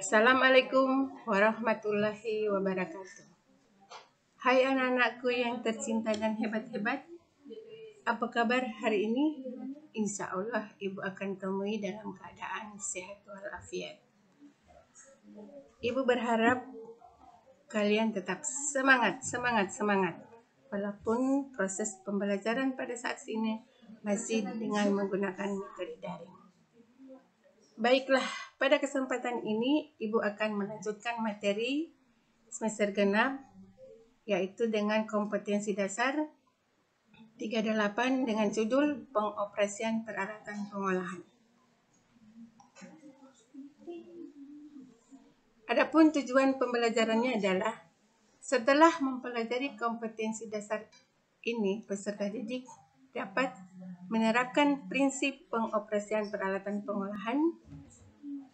Assalamualaikum warahmatullahi wabarakatuh. Hai anak-anakku yang tercinta dan hebat-hebat. Apa kabar hari ini? Insya Allah Ibu akan temui dalam keadaan sehat walafiat. Ibu berharap kalian tetap semangat. Walaupun proses pembelajaran pada saat ini masih dengan menggunakan metode daring. Baiklah, pada kesempatan ini Ibu akan melanjutkan materi semester genap, yaitu dengan kompetensi dasar 38 dengan judul pengoperasian peralatan pengolahan. Adapun tujuan pembelajarannya adalah setelah mempelajari kompetensi dasar ini, peserta didik dapat menerapkan prinsip pengoperasian peralatan pengolahan,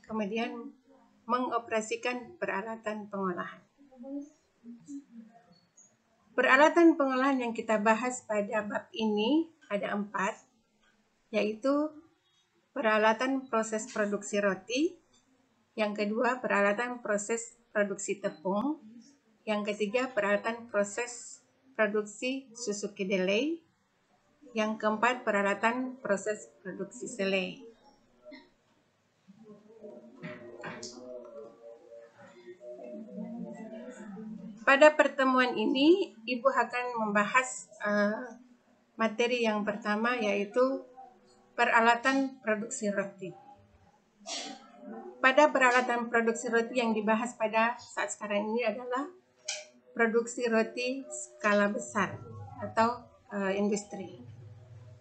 kemudian mengoperasikan peralatan pengolahan. Peralatan pengolahan yang kita bahas pada bab ini ada 4, yaitu peralatan proses produksi roti, yang kedua peralatan proses produksi tepung, yang ketiga peralatan proses produksi susu kedelai, yang keempat peralatan proses produksi selai. Pada pertemuan ini, Ibu akan membahas materi yang pertama, yaitu peralatan produksi roti. Pada peralatan produksi roti yang dibahas pada saat sekarang ini adalah produksi roti skala besar atau industri.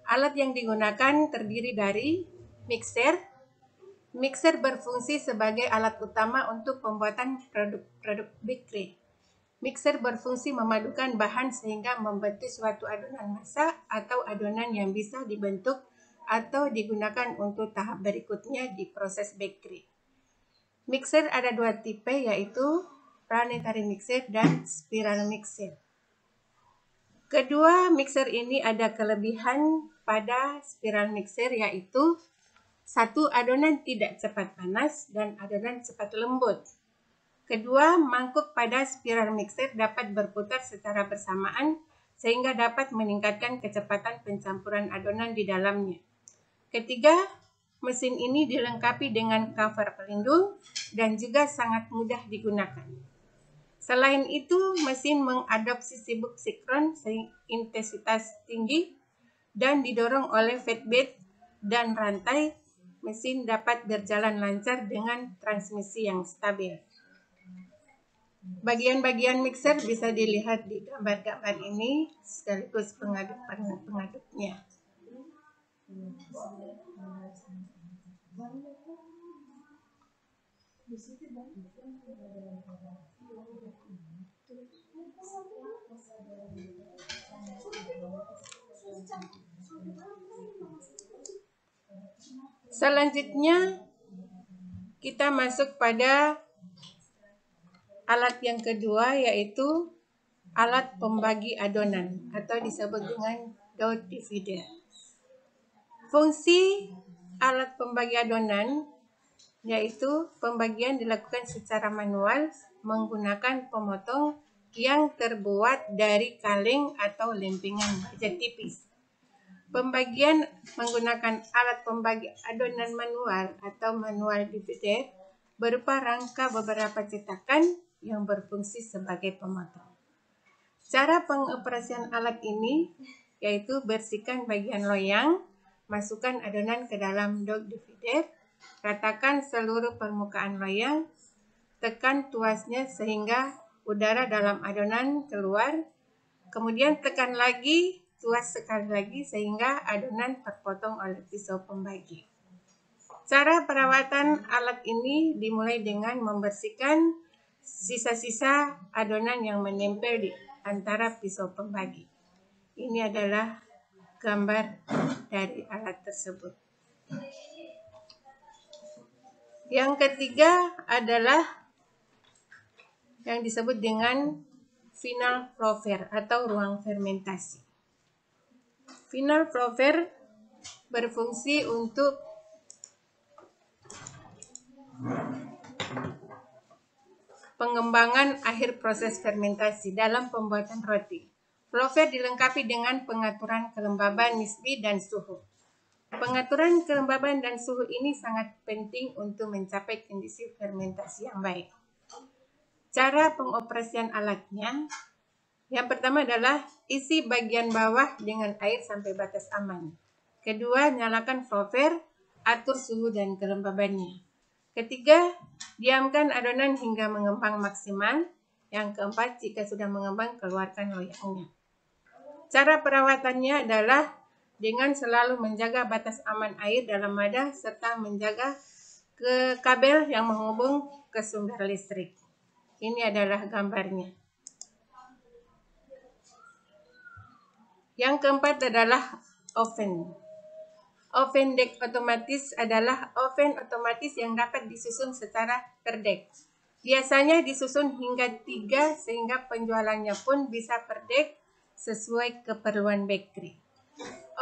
Alat yang digunakan terdiri dari mixer. Mixer berfungsi sebagai alat utama untuk pembuatan produk bakery. Mixer berfungsi memadukan bahan sehingga membentuk suatu adonan masak atau adonan yang bisa dibentuk atau digunakan untuk tahap berikutnya di proses bakery. Mixer ada 2 tipe, yaitu planetary mixer dan spiral mixer. Kedua mixer ini ada kelebihan pada spiral mixer, yaitu satu, adonan tidak cepat panas dan adonan cepat lembut. Kedua, mangkuk pada spiral mixer dapat berputar secara bersamaan sehingga dapat meningkatkan kecepatan pencampuran adonan di dalamnya. Ketiga, mesin ini dilengkapi dengan cover pelindung dan juga sangat mudah digunakan. Selain itu, mesin mengadopsi sibuk sinkron intensitas tinggi dan didorong oleh feedback dan rantai. Mesin dapat berjalan lancar dengan transmisi yang stabil. Bagian-bagian mixer bisa dilihat di gambar-gambar ini sekaligus pengaduk-pengaduknya. Selanjutnya kita masuk pada alat yang kedua, yaitu alat pembagi adonan atau disebut dengan dough divider. Fungsi alat pembagi adonan yaitu pembagian dilakukan secara manual menggunakan pemotong yang terbuat dari kaleng atau lempengan baja tipis. Pembagian menggunakan alat pembagi adonan manual atau manual divider berupa rangka beberapa cetakan yang berfungsi sebagai pemotong. Cara pengoperasian alat ini yaitu bersihkan bagian loyang, masukkan adonan ke dalam dough divider, ratakan seluruh permukaan loyang, tekan tuasnya sehingga udara dalam adonan keluar, kemudian tekan lagi tuas sekali lagi sehingga adonan terpotong oleh pisau pembagi. Cara perawatan alat ini dimulai dengan membersihkan sisa-sisa adonan yang menempel di antara pisau pembagi. Ini adalah gambar dari alat tersebut. Yang ketiga adalah yang disebut dengan final flower atau ruang fermentasi. Final flower berfungsi untuk pengembangan akhir proses fermentasi dalam pembuatan roti. Flow-fed dilengkapi dengan pengaturan kelembaban nisbi dan suhu. Pengaturan kelembaban dan suhu ini sangat penting untuk mencapai kondisi fermentasi yang baik. Cara pengoperasian alatnya, yang pertama adalah isi bagian bawah dengan air sampai batas aman. Kedua, nyalakan flow-fed, atur suhu dan kelembabannya. Ketiga, diamkan adonan hingga mengembang maksimal. Yang keempat, jika sudah mengembang, keluarkan loyangnya. Cara perawatannya adalah dengan selalu menjaga batas aman air dalam wadah serta menjaga ke kabel yang menghubung ke sumber listrik. Ini adalah gambarnya. Yang keempat adalah oven. Oven deck otomatis adalah oven otomatis yang dapat disusun secara per deck. Biasanya disusun hingga 3 sehingga penjualannya pun bisa per deck sesuai keperluan bakery.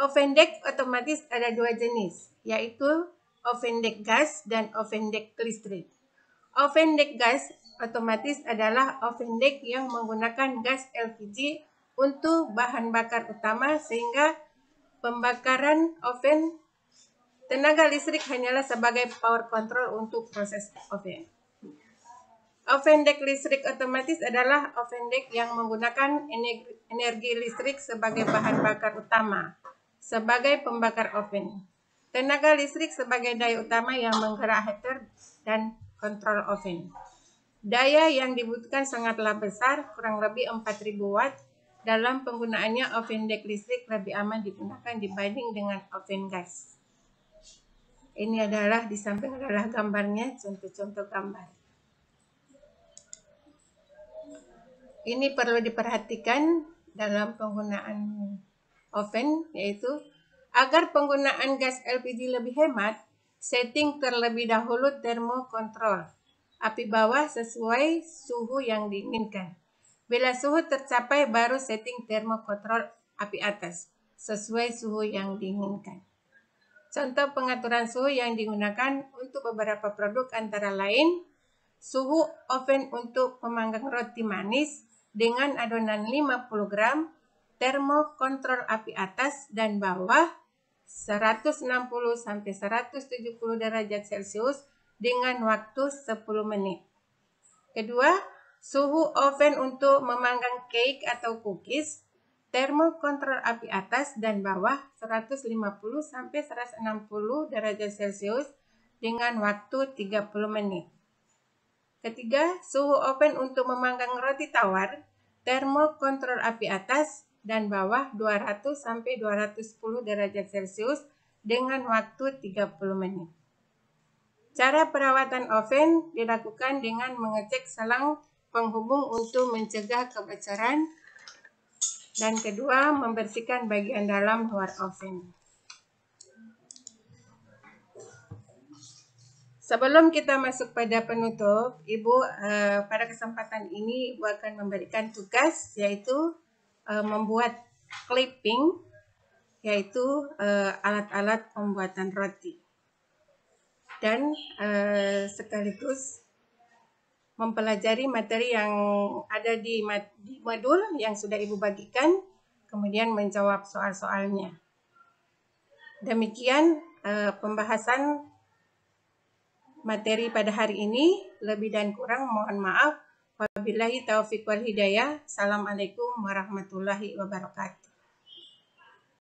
Oven deck otomatis ada 2 jenis, yaitu oven deck gas dan oven deck listrik. Oven deck gas otomatis adalah oven deck yang menggunakan gas LPG untuk bahan bakar utama sehingga pembakaran oven tenaga listrik hanyalah sebagai power control untuk proses oven. Oven deck listrik otomatis adalah oven deck yang menggunakan energi listrik sebagai bahan bakar utama, sebagai pembakar oven. Tenaga listrik sebagai daya utama yang menggerak heater dan kontrol oven. Daya yang dibutuhkan sangatlah besar, kurang lebih 4000 watt. Dalam penggunaannya, oven deck listrik lebih aman digunakan dibanding dengan oven gas. Ini adalah di samping adalah gambarnya, contoh-contoh gambar. Ini perlu diperhatikan dalam penggunaan oven, yaitu agar penggunaan gas LPG lebih hemat, setting terlebih dahulu termokontrol api bawah sesuai suhu yang diinginkan. Bila suhu tercapai, baru setting termokontrol api atas sesuai suhu yang diinginkan. Contoh pengaturan suhu yang digunakan untuk beberapa produk antara lain suhu oven untuk pemanggang roti manis dengan adonan 50 gram, termokontrol api atas dan bawah 160 sampai 170 derajat Celcius dengan waktu 10 menit. Kedua, suhu oven untuk memanggang cake atau cookies, termokontrol api atas dan bawah 150 sampai 160 derajat Celcius dengan waktu 30 menit. Ketiga, suhu oven untuk memanggang roti tawar, termokontrol api atas dan bawah 200 sampai 210 derajat Celcius dengan waktu 30 menit. Cara perawatan oven dilakukan dengan mengecek selang penghubung untuk mencegah kebocoran dan kedua, membersihkan bagian dalam luar oven. Sebelum kita masuk pada penutup, Ibu pada kesempatan ini Ibu akan memberikan tugas yaitu membuat clipping, yaitu alat-alat pembuatan roti. Dan sekaligus mempelajari materi yang ada di modul yang sudah Ibu bagikan, kemudian menjawab soal-soalnya. Demikian pembahasan materi pada hari ini, lebih dan kurang mohon maaf. Wabillahi taufiq wal hidayah. Assalamualaikum warahmatullahi wabarakatuh.